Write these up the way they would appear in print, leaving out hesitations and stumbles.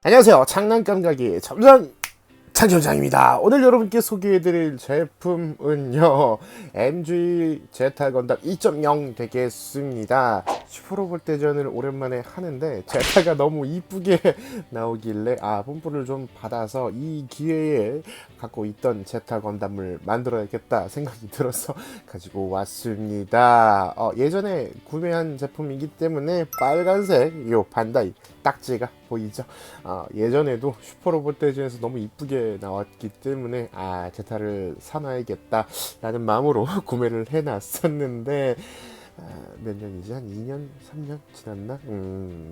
안녕하세요. 장난감 가게 잠깐 장점장입니다. 오늘 여러분께 소개해드릴 제품은요, MG 제타 건담 2.0 되겠습니다. 슈퍼로봇대전을 오랜만에 하는데 제타가 너무 이쁘게 나오길래 뽐뿌를 좀 받아서 이 기회에 갖고 있던 제타 건담을 만들어야겠다 생각이 들어서 가지고 왔습니다. 예전에 구매한 제품이기 때문에 빨간색 요 반다이 딱지가 보이죠? 예전에도 슈퍼로봇대전에서 너무 이쁘게 나왔기 때문에 제타를 사놔야겠다 라는 마음으로 구매를 해놨었는데, 몇 년이지? 한 2년? 3년 지났나?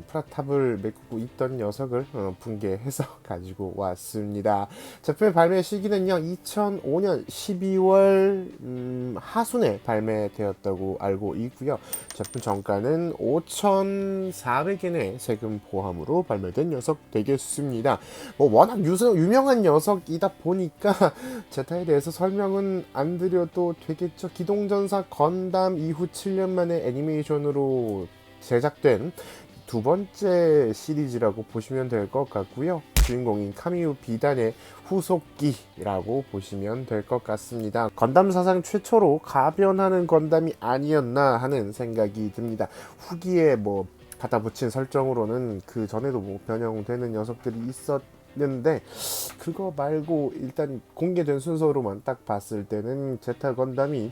프라탑을 메꾸고 있던 녀석을 붕괴해서 가지고 왔습니다. 제품의 발매 시기는요, 2005년 12월 하순에 발매되었다고 알고 있고요. 제품 정가는 5,400엔의 세금 포함으로 발매된 녀석 되겠습니다. 워낙 유명한 녀석이다 보니까 제타에 대해서 설명은 안 드려도 되겠죠. 기동전사 건담 이후 7년 만에 애니메이션으로 제작된 두 번째 시리즈라고 보시면 될 것 같고요. 주인공인 카미우 비단의 후속기라고 보시면 될 것 같습니다. 건담 사상 최초로 가변하는 건담이 아니었나 하는 생각이 듭니다. 후기에 갖다 붙인 설정으로는 그 전에도 변형되는 녀석들이 있었는데, 그거 말고 일단 공개된 순서로만 딱 봤을 때는 제타 건담이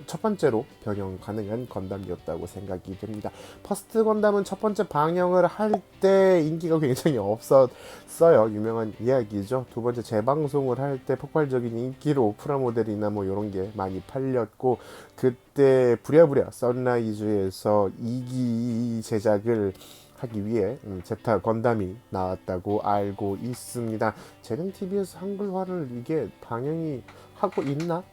첫 번째로 변형 가능한 건담이었다고 생각이 됩니다. 퍼스트 건담은 첫 번째 방영을 할 때 인기가 굉장히 없었어요. 유명한 이야기죠. 두 번째 재방송을 할 때 폭발적인 인기로 프라모델이나 이런 게 많이 팔렸고, 그때 부랴부랴 선라이즈에서 2기 제작을 하기 위해 제타 건담이 나왔다고 알고 있습니다. 재능TV에서 한글화를 이게 방영이 하고 있나?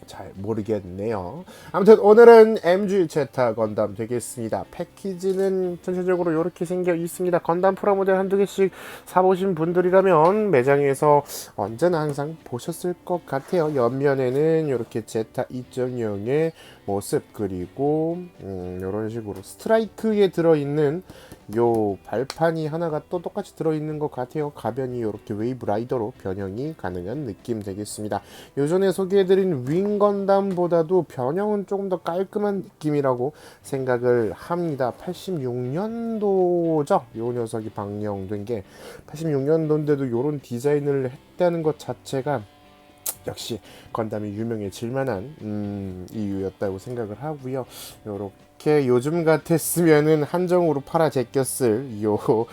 잘 모르겠네요. 아무튼 오늘은 MG 제타 건담 되겠습니다. 패키지는 전체적으로 이렇게 생겨 있습니다. 건담 프라모델 한두 개씩 사보신 분들이라면 매장에서 언제나 항상 보셨을 것 같아요. 옆면에는 이렇게 제타 2.0의 모습, 그리고 이런 식으로 스트라이크에 들어있는 요 발판이 하나가 또 똑같이 들어있는 것 같아요. 가변이 이렇게 웨이브 라이더로 변형이 가능한 느낌 되겠습니다. 요전에 소개해드린 윙 건담보다도 변형은 조금 더 깔끔한 느낌이라고 생각을 합니다. 86년도죠. 요 녀석이 방영된 게 86년도인데도 요런 디자인을 했다는 것 자체가 역시 건담이 유명해질 만한 이유였다고 생각을 하고요. 요렇게 요즘 같았으면은 한정으로 팔아 제꼈을 이거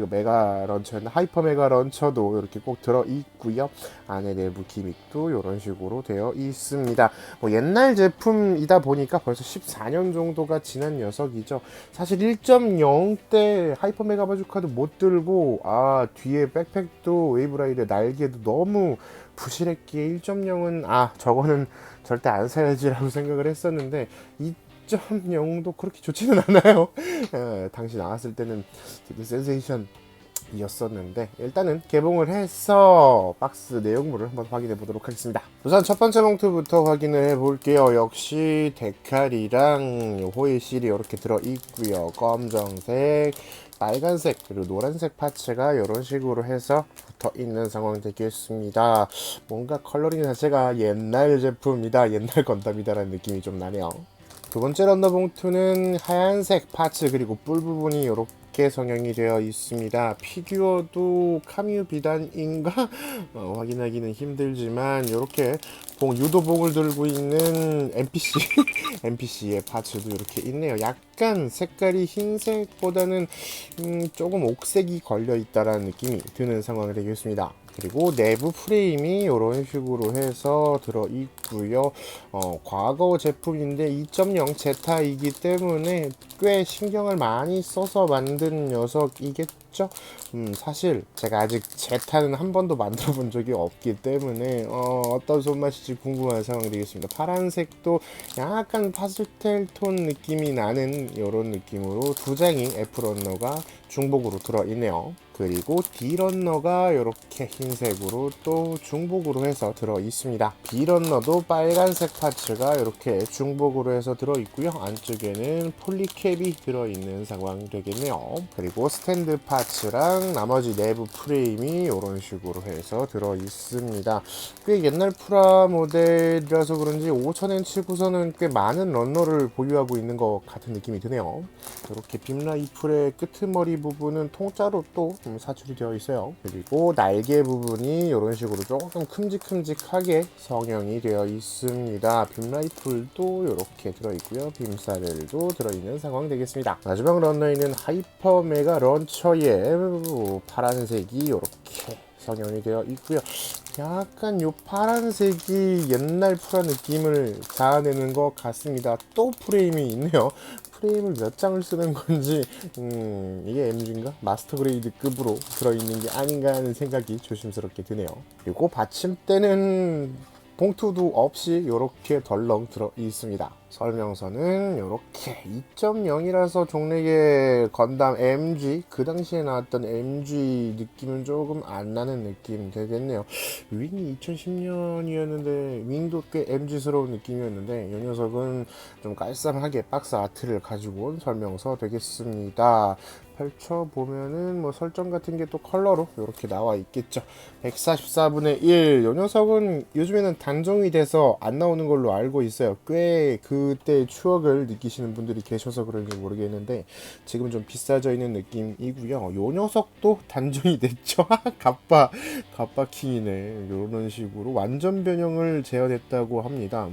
메가 런처였나? 하이퍼 메가 런처도 이렇게 꼭 들어 있고요. 안에 내부 기믹도 이런 식으로 되어 있습니다. 옛날 제품이다 보니까 벌써 14년 정도가 지난 녀석이죠. 사실 1.0 때 하이퍼 메가 바주카도 못 들고, 뒤에 백팩도 웨이브라이드 날개도 너무 부실했기에 1.0은 저거는 절대 안 사야지라고 생각을 했었는데, 2.0도 그렇게 좋지는 않아요. 당시 나왔을 때는 되게 센세이션 이었었는데, 일단은 개봉을 해서 박스 내용물을 한번 확인해 보도록 하겠습니다. 우선 첫 번째 봉투부터 확인을 해 볼게요. 역시 데칼이랑 호일실이 이렇게 들어 있고요. 검정색, 빨간색, 그리고 노란색 파츠가 이런 식으로 해서 붙어 있는 상황 되겠습니다. 뭔가 컬러링 자체가 옛날 제품이다, 옛날 건담이다라는 느낌이 좀 나네요. 두 번째 런너 봉투는 하얀색 파츠, 그리고 뿔 부분이 이렇게 성형이 되어 있습니다. 피규어도 카미우 비단인가? 확인하기는 힘들지만 이렇게 유도봉을 들고 있는 NPC의 파츠도 이렇게 있네요. 약간 색깔이 흰색보다는 조금 옥색이 걸려 있다라는 느낌이 드는 상황이 되겠습니다. 그리고 내부 프레임이 이런 식으로 해서 들어 있고요. 과거 제품인데 2.0 제타이기 때문에 꽤 신경을 많이 써서 만든 녀석이겠죠. 사실 제가 아직 제타는 한 번도 만들어 본 적이 없기 때문에 어떤 손맛일지 궁금한 상황이 되겠습니다. 파란색도 약간 파스텔 톤 느낌이 나는 이런 느낌으로 두 장이 F런너가 중복으로 들어있네요. 그리고 D런너가 이렇게 흰색으로 또 중복으로 해서 들어 있습니다. B런너도 빨간색 파츠가 이렇게 중복으로 해서 들어 있고요. 안쪽에는 폴리캡이 들어 있는 상황 되겠네요. 그리고 스탠드 파츠랑 나머지 내부 프레임이 이런 식으로 해서 들어 있습니다. 꽤 옛날 프라 모델이라서 그런지 5000N 구선은 꽤 많은 런너를 보유하고 있는 것 같은 느낌이 드네요. 이렇게 빔 라이플의 끄트머리 부분은 통짜로 또 사출이 되어 있어요. 그리고 날개 부분이 이런 식으로 조금 큼직큼직하게 성형이 되어 있습니다. 빔 라이플도 이렇게 들어있고요. 빔사렐도 들어있는 상황 되겠습니다. 마지막 런너에는 하이퍼 메가 런처의 파란색이 이렇게 성형이 되어 있고요. 약간 요 파란색이 옛날 프라 느낌을 자아내는 것 같습니다. 또 프레임이 있네요. 프레임을 몇 장을 쓰는 건지 이게 MG인가? 마스터 그레이드급으로 들어있는 게 아닌가 하는 생각이 조심스럽게 드네요. 그리고 받침대는 봉투도 없이 이렇게 덜렁 들어 있습니다. 설명서는 이렇게 2.0이라서 종래의 건담 MG, 그 당시에 나왔던 MG 느낌은 조금 안 나는 느낌 되겠네요. 윙이 2010년이었는데 윙도 꽤 MG스러운 느낌이었는데 이 녀석은 좀 깔쌈하게 박스 아트를 가지고 온 설명서 되겠습니다. 펼쳐보면은 뭐 설정 같은 게 또 컬러로 이렇게 나와 있겠죠. 144분의 1. 이 녀석은 요즘에는 단종이 돼서 안 나오는 걸로 알고 있어요. 꽤 그때 추억을 느끼시는 분들이 계셔서 그런지 모르겠는데 지금 좀 비싸져 있는 느낌이고요. 이 녀석도 단종이 됐죠. 갑바킹이네. 이런 식으로 완전 변형을 재현했다고 합니다.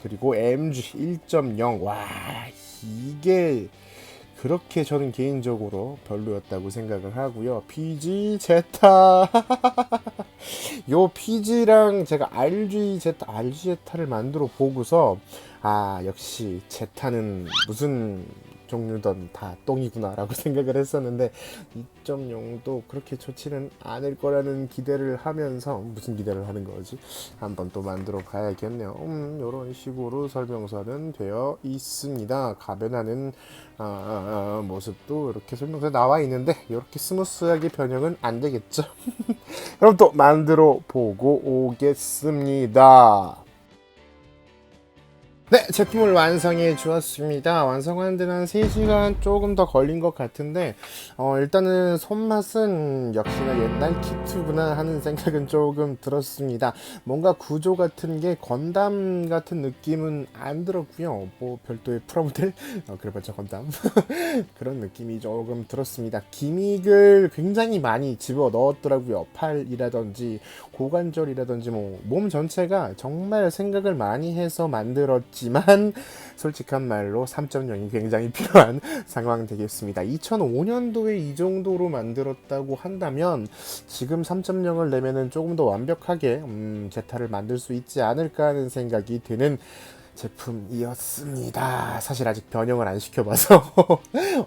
그리고 MG 1.0. 와, 이게 그렇게 저는 개인적으로 별로였다고 생각을 하고요. PG 제타 요 PG랑 제가 RG 제타를 만들어 보고서 역시 제타는 무슨 종류든 다 똥이구나 라고 생각을 했었는데 2.0도 그렇게 좋지는 않을 거라는 기대를 하면서 무슨 기대를 하는 거지? 한번 또 만들어 봐야겠네요. 이런 식으로 설명서는 되어 있습니다. 가변하는 모습도 이렇게 설명서에 나와 있는데 이렇게 스무스하게 변형은 안 되겠죠. 그럼 또 만들어 보고 오겠습니다. 네, 제품을 완성해 주었습니다. 완성하는 데는 한 3시간 조금 더 걸린 것 같은데 일단은 손맛은 역시나 옛날 키트구나 하는 생각은 조금 들었습니다. 뭔가 구조 같은 게 건담 같은 느낌은 안 들었고요. 뭐 별도의 프라모델? 그래봤자 건담 그런 느낌이 조금 들었습니다. 기믹을 굉장히 많이 집어 넣었더라고요. 팔이라든지 고관절이라든지 뭐 몸 전체가 정말 생각을 많이 해서 만들었지만 솔직한 말로 3.0이 굉장히 필요한 상황 되겠습니다. 2005년도에 이 정도로 만들었다고 한다면 지금 3.0을 내면은 조금 더 완벽하게 제타를 만들 수 있지 않을까 하는 생각이 드는 제품이었습니다. 사실 아직 변형을 안 시켜봐서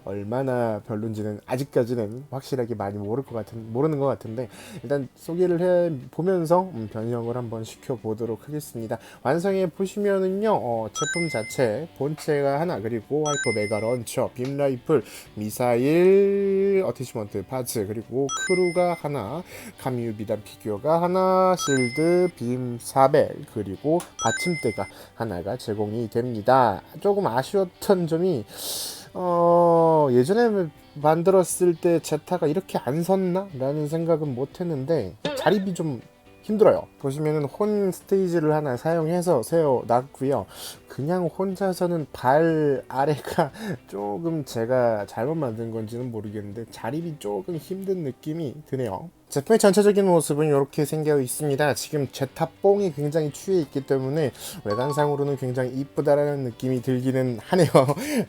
얼마나 별론지는 아직까지는 확실하게 많이 모르는 것 같은데 일단 소개를 해 보면서 변형을 한번 시켜보도록 하겠습니다. 완성해 보시면은요 제품 자체 본체가 하나, 그리고 하이퍼 메가 런처, 빔 라이플, 미사일 어태치먼트 파츠, 그리고 크루가 하나, 카미유 비단 피규어가 하나, 실드, 빔 사벨, 그리고 받침대가 하나가 제공이 됩니다. 조금 아쉬웠던 점이 예전에 만들었을 때 제타가 이렇게 안 섰나? 라는 생각은 못했는데 자립이 좀 힘들어요. 보시면은 혼 스테이지를 하나 사용해서 세워놨고요. 그냥 혼자서는 발 아래가 조금 제가 잘못 만든 건지는 모르겠는데 자립이 조금 힘든 느낌이 드네요. 제품의 전체적인 모습은 이렇게 생겨 있습니다. 지금 제타뽕이 굉장히 취해 있기 때문에 외관상으로는 굉장히 이쁘다라는 느낌이 들기는 하네요.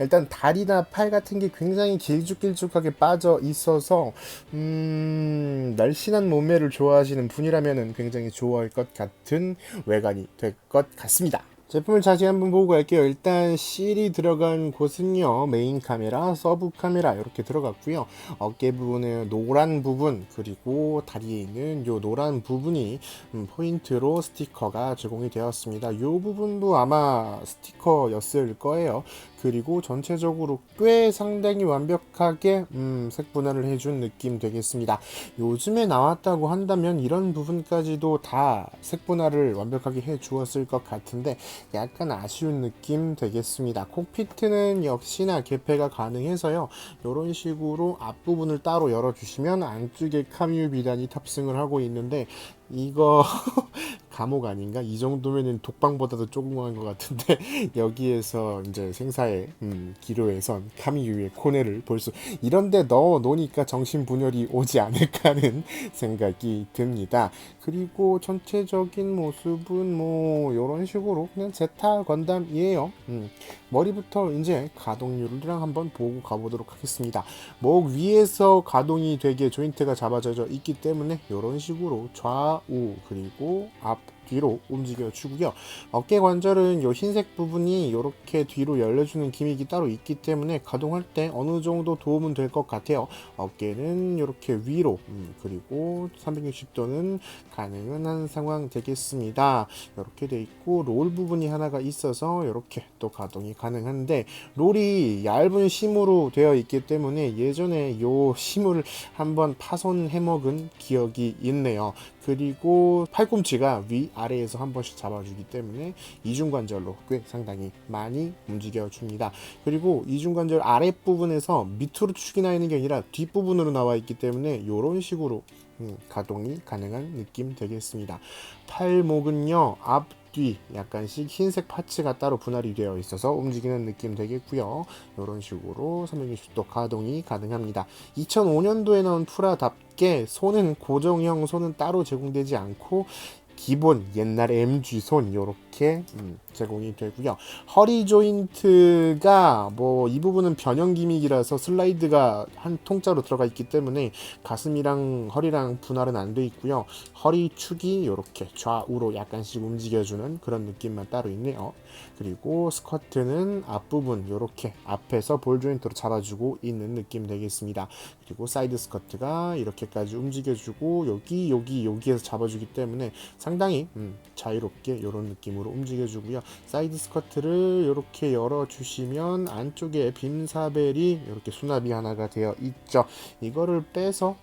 일단 다리나 팔 같은 게 굉장히 길쭉길쭉하게 빠져 있어서 날씬한 몸매를 좋아하시는 분이라면 굉장히 좋아할 것 같은 외관이 될 것 같습니다. 제품을 자세히 한번 보고 갈게요. 일단 실이 들어간 곳은요, 메인 카메라, 서브 카메라 이렇게 들어갔고요. 어깨 부분에 노란 부분, 그리고 다리에 있는 요 노란 부분이 포인트로 스티커가 제공이 되었습니다. 요 부분도 아마 스티커였을 거예요. 그리고 전체적으로 꽤 상당히 완벽하게 색 분할을 해준 느낌 되겠습니다. 요즘에 나왔다고 한다면 이런 부분까지도 다 색 분할을 완벽하게 해 주었을 것 같은데 약간 아쉬운 느낌 되겠습니다. 콕피트는 역시나 개폐가 가능해서요. 이런 식으로 앞부분을 따로 열어주시면 안쪽에 카미유 비단이 탑승을 하고 있는데 이거 감옥 아닌가? 이 정도면은 독방보다도 조그만 것 같은데 여기에서 이제 생사의 기로에선 카미유의 코네를 볼 수 이런데 넣어 놓으니까 정신분열이 오지 않을까 하는 생각이 듭니다. 그리고 전체적인 모습은 뭐 이런 식으로 그냥 제타 건담이에요. 머리부터 이제 가동률이랑 한번 보고 가보도록 하겠습니다. 목 위에서 가동이 되게 조인트가 잡아져 있기 때문에 이런 식으로 좌우 그리고 앞 뒤로 움직여 주고요. 어깨 관절은 요 흰색 부분이 이렇게 뒤로 열려주는 기믹이 따로 있기 때문에 가동할 때 어느 정도 도움은 될 것 같아요. 어깨는 이렇게 위로 그리고 360도는 가능은 한 상황 되겠습니다. 이렇게 돼 있고 롤 부분이 하나가 있어서 이렇게 또 가동이 가능한데 롤이 얇은 심으로 되어 있기 때문에 예전에 요 심을 한번 파손해 먹은 기억이 있네요. 그리고 팔꿈치가 위아래에서 한 번씩 잡아주기 때문에 이중관절로 꽤 상당히 많이 움직여줍니다. 그리고 이중관절 아랫부분에서 밑으로 축이 나 있는 게 아니라 뒷부분으로 나와 있기 때문에 이런 식으로 가동이 가능한 느낌 되겠습니다. 팔목은요 앞뒤 약간씩 흰색 파츠가 따로 분할이 되어 있어서 움직이는 느낌 되겠고요. 이런 식으로 360도 가동이 가능합니다. 2005년도에 나온 프라답게 손은 고정형 손은 따로 제공되지 않고 기본 옛날 MG 손 요렇게 제공이 되고요. 허리 조인트가 뭐 이 부분은 변형 기믹이라서 슬라이드가 한 통짜로 들어가 있기 때문에 가슴이랑 허리랑 분할은 안 돼 있고요. 허리 축이 요렇게 좌우로 약간씩 움직여주는 그런 느낌만 따로 있네요. 그리고 스커트는 앞부분 요렇게 앞에서 볼 조인트로 잡아주고 있는 느낌 되겠습니다. 그리고 사이드 스커트가 이렇게까지 움직여주고 여기에서 잡아주기 때문에 상당히 자유롭게 이런 느낌으로 움직여주고요. 사이드 스커트를 이렇게 열어주시면 안쪽에 빔사벨이 이렇게 수납이 하나가 되어 있죠. 이거를 빼서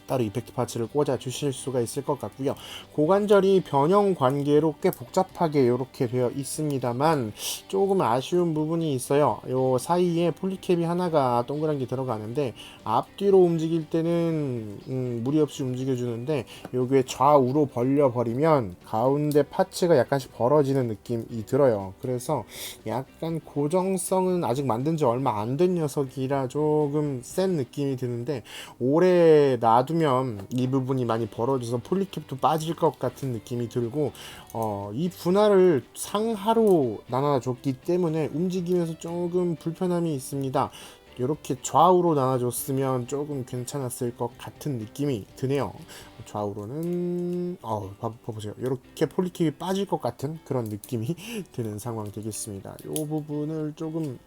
따로 이펙트 파츠를 꽂아 주실 수가 있을 것 같고요. 고관절이 변형 관계로 꽤 복잡하게 이렇게 되어 있습니다만 조금 아쉬운 부분이 있어요. 요 사이에 폴리캡이 하나가 동그란 게 들어가는데 앞뒤로 움직일 때는 무리 없이 움직여주는데 요게 좌우로 벌려버리면 가운데 파츠가 약간씩 벌어지는 느낌이 들어요. 그래서 약간 고정성은 아직 만든 지 얼마 안 된 녀석이라 조금 센 느낌이 드는데 오래 놔두면 이 부분이 많이 벌어져서 폴리캡도 빠질 것 같은 느낌이 들고 이 분할을 상하로 나눠줬기 때문에 움직이면서 조금 불편함이 있습니다. 이렇게 좌우로 나눠줬으면 조금 괜찮았을 것 같은 느낌이 드네요. 좌우로는 봐보세요. 이렇게 폴리캡이 빠질 것 같은 그런 느낌이 드는 상황 되겠습니다. 이 부분을 조금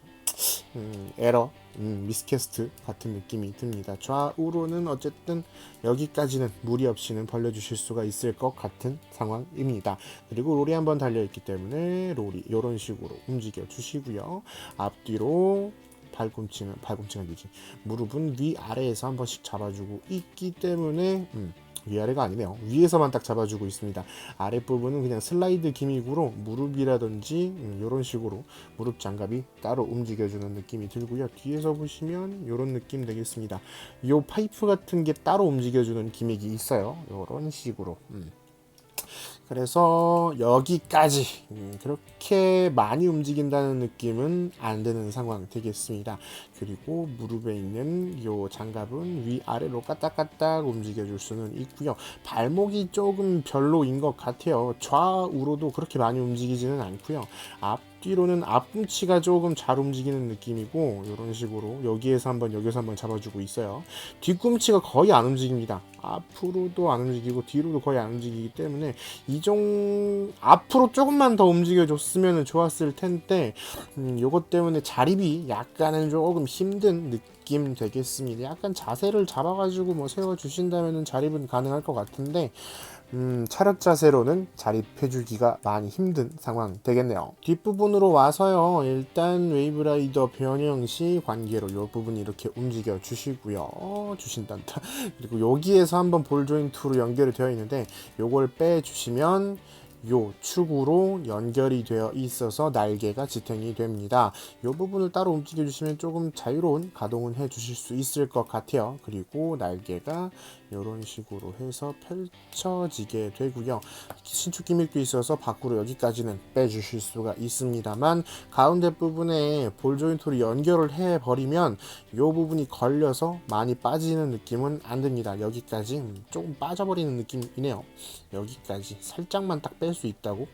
에러, 미스캐스트 같은 느낌이 듭니다. 좌우로는 어쨌든 여기까지는 무리 없이는 벌려주실 수가 있을 것 같은 상황입니다. 그리고 롤이 한번 달려있기 때문에 롤이 이런 식으로 움직여 주시고요. 앞뒤로 발꿈치가 아니지 무릎은 위아래에서 한 번씩 잡아주고 있기 때문에 위아래가 아니네요. 위에서만 딱 잡아주고 있습니다. 아랫부분은 그냥 슬라이드 기믹으로 무릎이라든지 이런 식으로 무릎 장갑이 따로 움직여주는 느낌이 들고요. 뒤에서 보시면 이런 느낌 되겠습니다. 이 파이프 같은 게 따로 움직여주는 기믹이 있어요. 이런 식으로. 그래서 여기까지 그렇게 많이 움직인다는 느낌은 안 드는 상황 되겠습니다. 그리고 무릎에 있는 요 장갑은 위아래로 까딱까딱 움직여줄 수는 있고요. 발목이 조금 별로인 것 같아요. 좌우로도 그렇게 많이 움직이지는 않고요. 앞뒤로는 앞꿈치가 조금 잘 움직이는 느낌이고 이런 식으로 여기에서 한번 잡아주고 있어요. 뒤꿈치가 거의 안 움직입니다. 앞으로도 안 움직이고 뒤로도 거의 안 움직이기 때문에 이 앞으로 조금만 더 움직여줬으면 좋았을 텐데 요것 때문에 자립이 약간은 조금 힘든 느낌 되겠습니다. 약간 자세를 잡아가지고 뭐 세워주신다면 자립은 가능할 것 같은데 차렷 자세로는 자립해주기가 많이 힘든 상황 되겠네요. 뒷부분으로 와서요. 일단 웨이브라이더 변형 시 관계로 이 부분 이렇게 움직여 주시고요. 주신단다. 그리고 여기에서 한번 볼 조인트로 연결이 되어 있는데 요걸 빼주시면 요 축으로 연결이 되어 있어서 날개가 지탱이 됩니다. 요 부분을 따로 움직여 주시면 조금 자유로운 가동은 해 주실 수 있을 것 같아요. 그리고 날개가 이런 식으로 해서 펼쳐지게 되고요. 신축 기믹도 있어서 밖으로 여기까지는 빼주실 수가 있습니다만 가운데 부분에 볼 조인트로 연결을 해버리면 이 부분이 걸려서 많이 빠지는 느낌은 안 듭니다. 여기까지 조금 빠져버리는 느낌이네요. 여기까지 살짝만 딱 뺄 수 있다고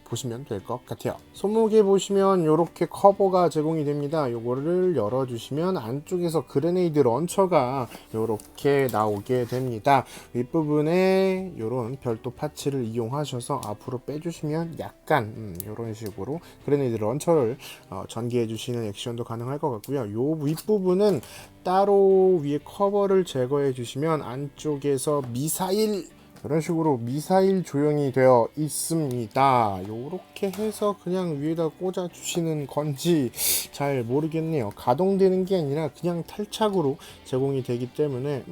보시면 될 것 같아요. 손목에 보시면 이렇게 커버가 제공이 됩니다. 요거를 열어주시면 안쪽에서 그레네이드 런처가 이렇게 나오게 됩니다. 윗부분에 이런 별도 파츠를 이용하셔서 앞으로 빼주시면 약간 이런 식으로 그레네이드 런처를 전개해 주시는 액션도 가능할 것 같고요. 요 윗부분은 따로 위에 커버를 제거해 주시면 안쪽에서 미사일 이런 식으로 미사일 조형이 되어 있습니다. 요렇게 해서 그냥 위에다 꽂아 주시는 건지 잘 모르겠네요. 가동되는 게 아니라 그냥 탈착으로 제공이 되기 때문에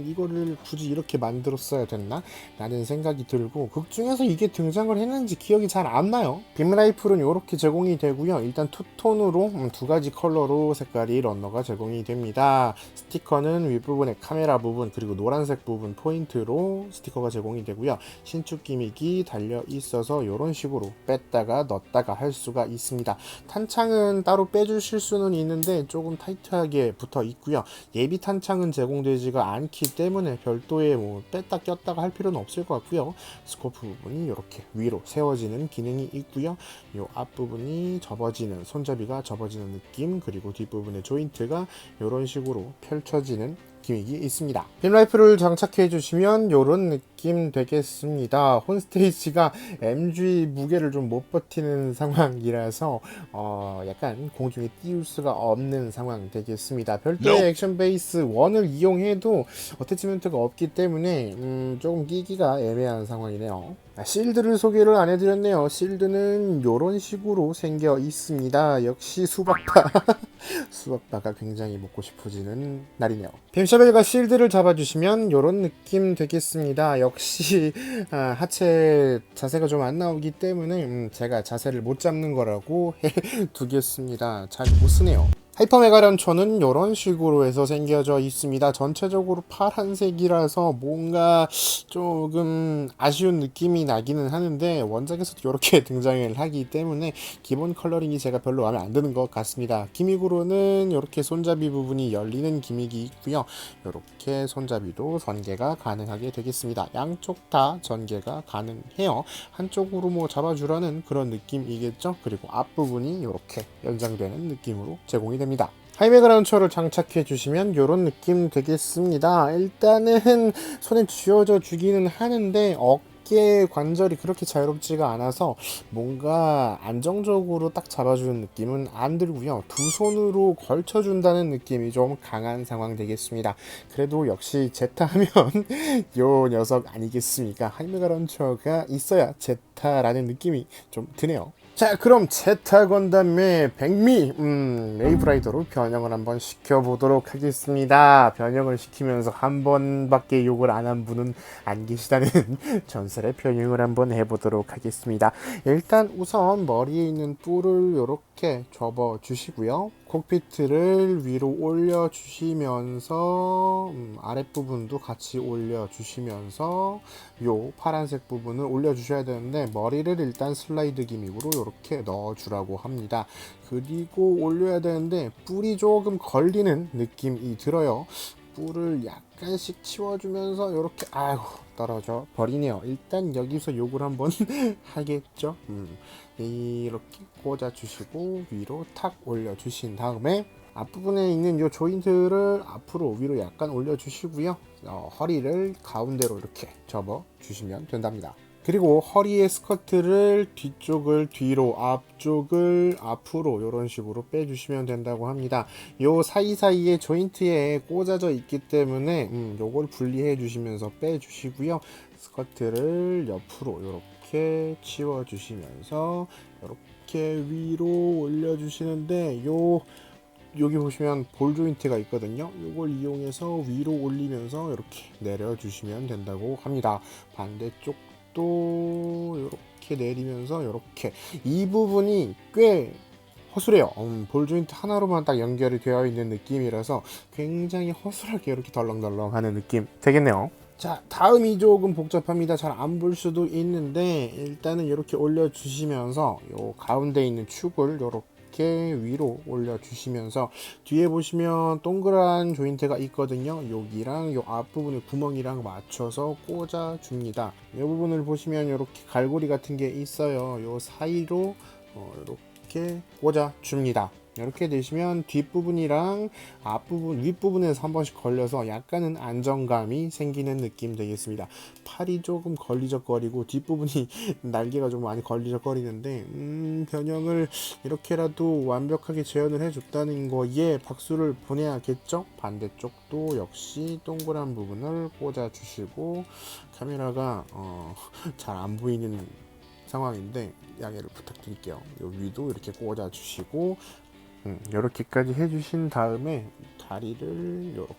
이거를 굳이 이렇게 만들었어야 됐나? 라는 생각이 들고 극 중에서 이게 등장을 했는지 기억이 잘 안 나요. 빔라이플은 이렇게 제공이 되고요. 일단 투톤으로 두 가지 컬러로 색깔이 런너가 제공이 됩니다. 스티커는 윗부분에 카메라 부분 그리고 노란색 부분 포인트로 스티커가 제공이 되고요. 신축 기믹이 달려 있어서 이런 식으로 뺐다가 넣었다가 할 수가 있습니다. 탄창은 따로 빼주실 수는 있는데 조금 타이트하게 붙어 있고요. 예비 탄창은 제공되지가 않기 때문에 별도의 뭐 뺐다 꼈다가 할 필요는 없을 것 같고요. 스코프 부분이 이렇게 위로 세워지는 기능이 있고요. 이 앞부분이 접어지는 손잡이가 접어지는 느낌 그리고 뒷부분의 조인트가 이런 식으로 펼쳐지는 기믹이 있습니다. 빔라이플을 장착해 주시면 이런 느낌 되겠습니다. 혼스테이지가 MG 무게를 좀 못 버티는 상황이라서 약간 공중에 띄울 수가 없는 상황 되겠습니다. 별도의 액션 베이스 1을 이용해도 어태치먼트가 없기 때문에 조금 끼기가 애매한 상황이네요. 실드를 소개를 안 해드렸네요. 실드는 이런 식으로 생겨 있습니다. 역시 수박파 수박파가 굉장히 먹고 싶어지는 날이네요. 빔셔벨과 실드를 잡아주시면 이런 느낌 되겠습니다. 역시 하체 자세가 좀 안 나오기 때문에 제가 자세를 못 잡는 거라고 해두겠습니다. 잘 못 쓰네요. 하이퍼 메가런처는 이런 식으로 해서 생겨져 있습니다. 전체적으로 파란색이라서 뭔가 조금 아쉬운 느낌이 나기는 하는데 원작에서도 이렇게 등장을 하기 때문에 기본 컬러링이 제가 별로 마음에 안 드는 것 같습니다. 기믹으로는 이렇게 손잡이 부분이 열리는 기믹이 있고요. 이렇게 손잡이도 전개가 가능하게 되겠습니다. 양쪽 다 전개가 가능해요. 한쪽으로 뭐 잡아주라는 그런 느낌이겠죠. 그리고 앞부분이 이렇게 연장되는 느낌으로 제공이 됩니다. 하이메그라운처를 장착해 주시면 이런 느낌 되겠습니다. 일단은 손에 쥐어져 주기는 하는데 어깨 관절이 그렇게 자유롭지가 않아서 뭔가 안정적으로 딱 잡아주는 느낌은 안 들고요. 두 손으로 걸쳐준다는 느낌이 좀 강한 상황 되겠습니다. 그래도 역시 제타 하면 요 녀석 아니겠습니까? 하이메그라운처가 있어야 제타라는 느낌이 좀 드네요. 자, 그럼 제타 건담의 백미 웨이브라이더로 변형을 한번 시켜보도록 하겠습니다. 변형을 시키면서 한 번밖에 욕을 안 한 분은 안 계시다는 전설의 변형을 한번 해보도록 하겠습니다. 일단 우선 머리에 있는 뿔을 이렇게 접어주시고요. 콕피트를 위로 올려주시면서 아랫부분도 같이 올려주시면서 요 파란색 부분을 올려주셔야 되는데 머리를 일단 슬라이드 기믹으로 이렇게 넣어주라고 합니다. 그리고 올려야 되는데 뿔이 조금 걸리는 느낌이 들어요. 뿔을 약간씩 치워주면서 이렇게 아이고 떨어져 버리네요. 일단 여기서 욕을 한번 하겠죠. 이렇게 꽂아주시고 위로 탁 올려주신 다음에 앞부분에 있는 이 조인트를 앞으로 위로 약간 올려주시고요. 허리를 가운데로 이렇게 접어 주시면 된답니다. 그리고 허리의 스커트를 뒤쪽을 뒤로, 앞쪽을 앞으로 이런 식으로 빼주시면 된다고 합니다. 요 사이사이에 조인트에 꽂아져 있기 때문에 요걸 분리해 주시면서 빼주시고요. 스커트를 옆으로 이렇게 치워 주시면서 이렇게 위로 올려 주시는데 여기 보시면 볼 조인트가 있거든요. 이걸 이용해서 위로 올리면서 이렇게 내려 주시면 된다고 합니다. 반대쪽도 이렇게 내리면서 이렇게 이 부분이 꽤 허술해요. 볼 조인트 하나로만 딱 연결이 되어 있는 느낌이라서 굉장히 허술하게 이렇게 덜렁덜렁 하는 느낌 되겠네요. 자, 다음이 조금 복잡합니다. 잘 안 볼 수도 있는데 일단은 이렇게 올려주시면서 요 가운데 있는 축을 이렇게 위로 올려주시면서 뒤에 보시면 동그란 조인트가 있거든요. 여기랑 요 앞부분의 구멍이랑 맞춰서 꽂아줍니다. 이 부분을 보시면 이렇게 갈고리 같은 게 있어요. 요 사이로 이렇게 꽂아줍니다. 이렇게 되시면 뒷부분이랑 앞부분, 윗부분에서 한 번씩 걸려서 약간은 안정감이 생기는 느낌 되겠습니다. 팔이 조금 걸리적거리고 뒷부분이 날개가 좀 많이 걸리적거리는데 변형을 이렇게라도 완벽하게 재현을 해줬다는 거에 박수를 보내야겠죠? 반대쪽도 역시 동그란 부분을 꽂아주시고 카메라가 잘 안 보이는 상황인데 양해를 부탁드릴게요. 요 위도 이렇게 꽂아주시고 이렇게까지 해주신 다음에 다리를 이렇게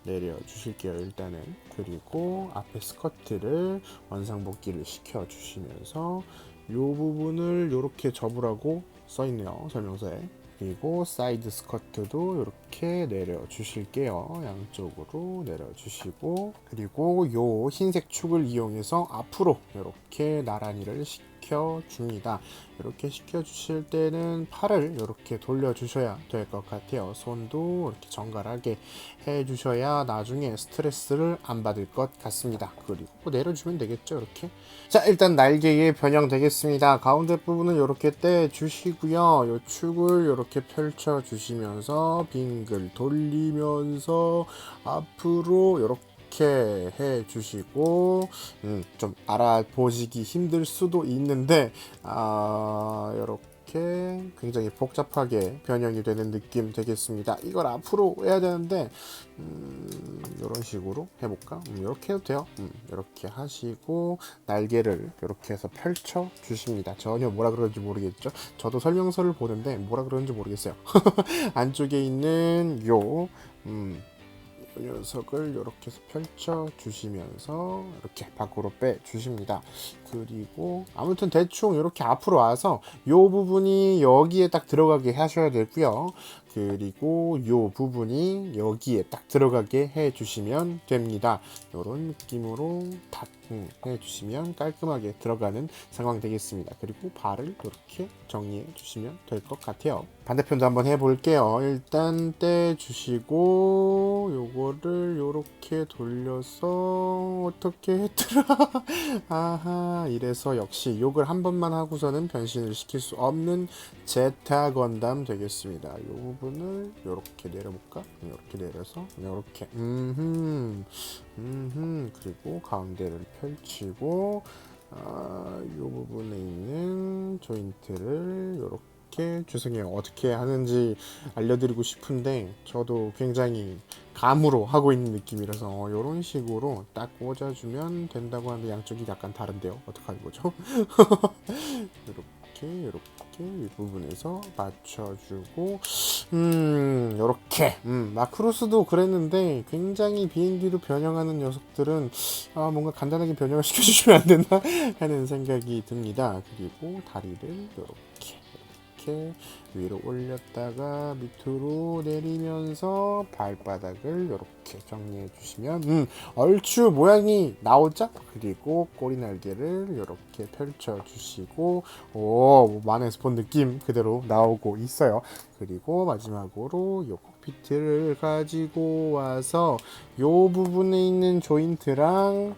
내려 주실게요. 일단은 그리고 앞에 스커트를 원상복귀를 시켜 주시면서 이 부분을 이렇게 접으라고 써 있네요, 설명서에. 그리고 사이드 스커트도 이렇게 내려 주실게요. 양쪽으로 내려 주시고 그리고 요 흰색 축을 이용해서 앞으로 이렇게 나란히를 시켜 줍니다. 이렇게 시켜 주실 때는 팔을 이렇게 돌려 주셔야 될 것 같아요. 손도 이렇게 정갈하게 해 주셔야 나중에 스트레스를 안 받을 것 같습니다. 그리고 내려주면 되겠죠, 이렇게. 자, 일단 날개의 변형 되겠습니다. 가운데 부분은 이렇게 떼 주시고요. 요 축을 이렇게 펼쳐 주시면서 빙글 돌리면서 앞으로 이렇게 해 주시고 좀 알아보시기 힘들 수도 있는데 이렇게 굉장히 복잡하게 변형이 되는 느낌 되겠습니다. 이걸 앞으로 해야 되는데 이런 식으로 해볼까? 이렇게 해도 돼요. 이렇게 하시고 날개를 이렇게 해서 펼쳐 주십니다. 전혀 뭐라 그러는지 모르겠죠? 저도 설명서를 보는데 뭐라 그러는지 모르겠어요. 안쪽에 있는 요 녀석을 이렇게 해서 펼쳐 주시면서 이렇게 밖으로 빼 주십니다. 그리고 아무튼 대충 이렇게 앞으로 와서 이 부분이 여기에 딱 들어가게 하셔야 되고요. 그리고 이 부분이 여기에 딱 들어가게 해 주시면 됩니다. 이런 느낌으로 딱 해 주시면 깔끔하게 들어가는 상황 되겠습니다. 그리고 발을 이렇게 정리해 주시면 될 것 같아요. 반대편도 한번 해 볼게요. 일단 떼 주시고 요거를 요렇게 돌려서 어떻게 했더라? 아하, 이래서 역시 욕을 한 번만 하고서는 변신을 시킬 수 없는 제타 건담 되겠습니다. 요 부분을 요렇게 내려볼까? 요렇게 내려서 요렇게 그리고 가운데를 펼치고 요 부분에 있는 조인트를 요렇게 죄송해요. 어떻게 하는지 알려드리고 싶은데 저도 굉장히 감으로 하고 있는 느낌이라서 이런 식으로 딱 꽂아주면 된다고 하는데 양쪽이 약간 다른데요. 어떡하는 거죠? 이렇게 윗부분에서 맞춰주고 이렇게 마크로스도 그랬는데 굉장히 비행기로 변형하는 녀석들은 뭔가 간단하게 변형을 시켜주시면 안 되나 하는 생각이 듭니다. 그리고 다리를 이렇게 위로 올렸다가 밑으로 내리면서 발바닥을 이렇게 정리해 주시면 얼추 모양이 나오죠? 그리고 꼬리 날개를 이렇게 펼쳐 주시고 만화에서 본 느낌 그대로 나오고 있어요. 그리고 마지막으로 요 콕피트를 가지고 와서 요 부분에 있는 조인트랑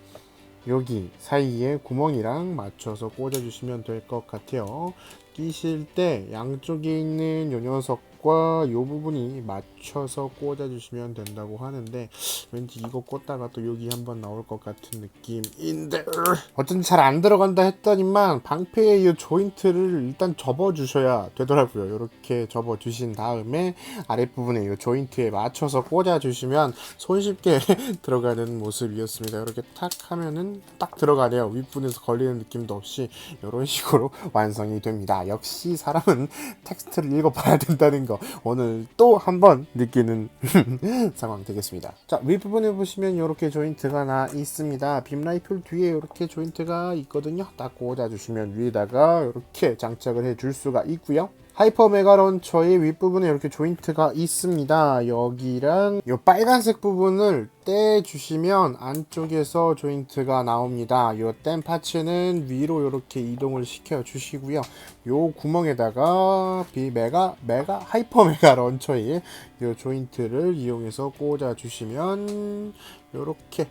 여기 사이에 구멍이랑 맞춰서 꽂아 주시면 될 것 같아요. 끼실 때 양쪽에 있는 요 녀석과 뒷과 요 부분이 맞춰서 꽂아주시면 된다고 하는데 왠지 이거 꽂다가 또 여기 한번 나올 것 같은 느낌인데 어쩐지 잘 안 들어간다 했더니만 방패의 이 조인트를 일단 접어주셔야 되더라고요. 이렇게 접어주신 다음에 아랫부분에 이 조인트에 맞춰서 꽂아주시면 손쉽게 들어가는 모습이었습니다. 이렇게 탁 하면은 딱 들어가네요. 윗부분에서 걸리는 느낌도 없이 이런 식으로 완성이 됩니다. 역시 사람은 텍스트를 읽어봐야 된다는 거 오늘 또 한번 느끼는 상황 되겠습니다. 자, 윗부분에 보시면 이렇게 조인트가 나 있습니다. 빔 라이플 뒤에 이렇게 조인트가 있거든요. 딱 꽂아주시면 위에다가 이렇게 장착을 해줄 수가 있고요. 하이퍼 메가 런처의 윗부분에 이렇게 조인트가 있습니다. 여기랑 이 빨간색 부분을 떼주시면 안쪽에서 조인트가 나옵니다. 이 뗀 파츠는 위로 이렇게 이동을 시켜 주시고요. 요 구멍에다가 하이퍼 메가 런처의 이 조인트를 이용해서 꽂아 주시면 요렇게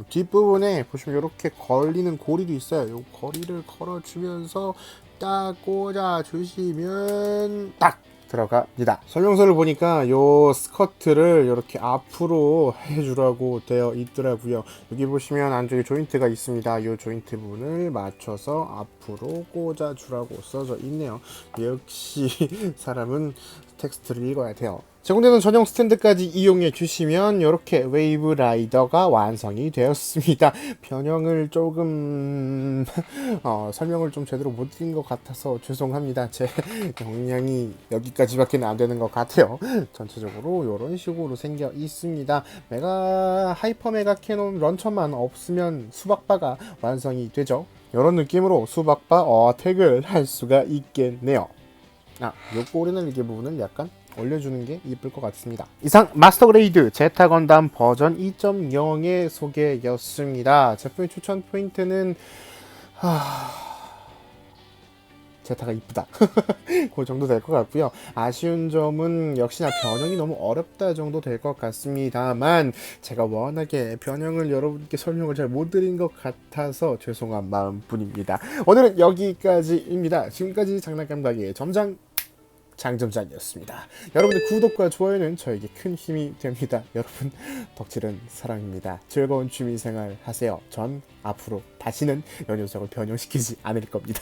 뒷부분에 보시면 이렇게 걸리는 고리도 있어요. 요 고리를 걸어 주면서 딱 꽂아 주시면 딱 들어갑니다. 설명서를 보니까 요 스커트를 이렇게 앞으로 해주라고 되어 있더라고요. 여기 보시면 안쪽에 조인트가 있습니다. 요 조인트 부분을 맞춰서 앞으로 꽂아 주라고 써져 있네요. 역시 사람은 텍스트를 읽어야 돼요. 제공되는 전용 스탠드까지 이용해 주시면 이렇게 웨이브 라이더가 완성이 되었습니다. 변형을 조금 설명을 좀 제대로 못 드린 것 같아서 죄송합니다. 제 역량이 여기까지밖에 안 되는 것 같아요. 전체적으로 이런 식으로 생겨 있습니다. 하이퍼 메가 캐논 런처만 없으면 수박바가 완성이 되죠. 이런 느낌으로 수박바 어택을 할 수가 있겠네요. 요 꼬리는 이게 부분을 약간 올려주는 게 이쁠 것 같습니다. 이상 마스터 그레이드 제타 건담 버전 2.0의 소개였습니다. 제품의 추천 포인트는 제타가 이쁘다. 그 정도 될 것 같고요. 아쉬운 점은 역시나 변형이 너무 어렵다 정도 될 것 같습니다만 제가 워낙에 변형을 여러분께 설명을 잘 못 드린 것 같아서 죄송한 마음뿐입니다. 오늘은 여기까지입니다. 지금까지 장난감 가게의 점장 장점장이었습니다. 여러분의 구독과 좋아요는 저에게 큰 힘이 됩니다. 여러분 덕질은 사랑입니다. 즐거운 취미생활 하세요. 전 앞으로 다시는 이 녀석을 변형시키지 않을 겁니다.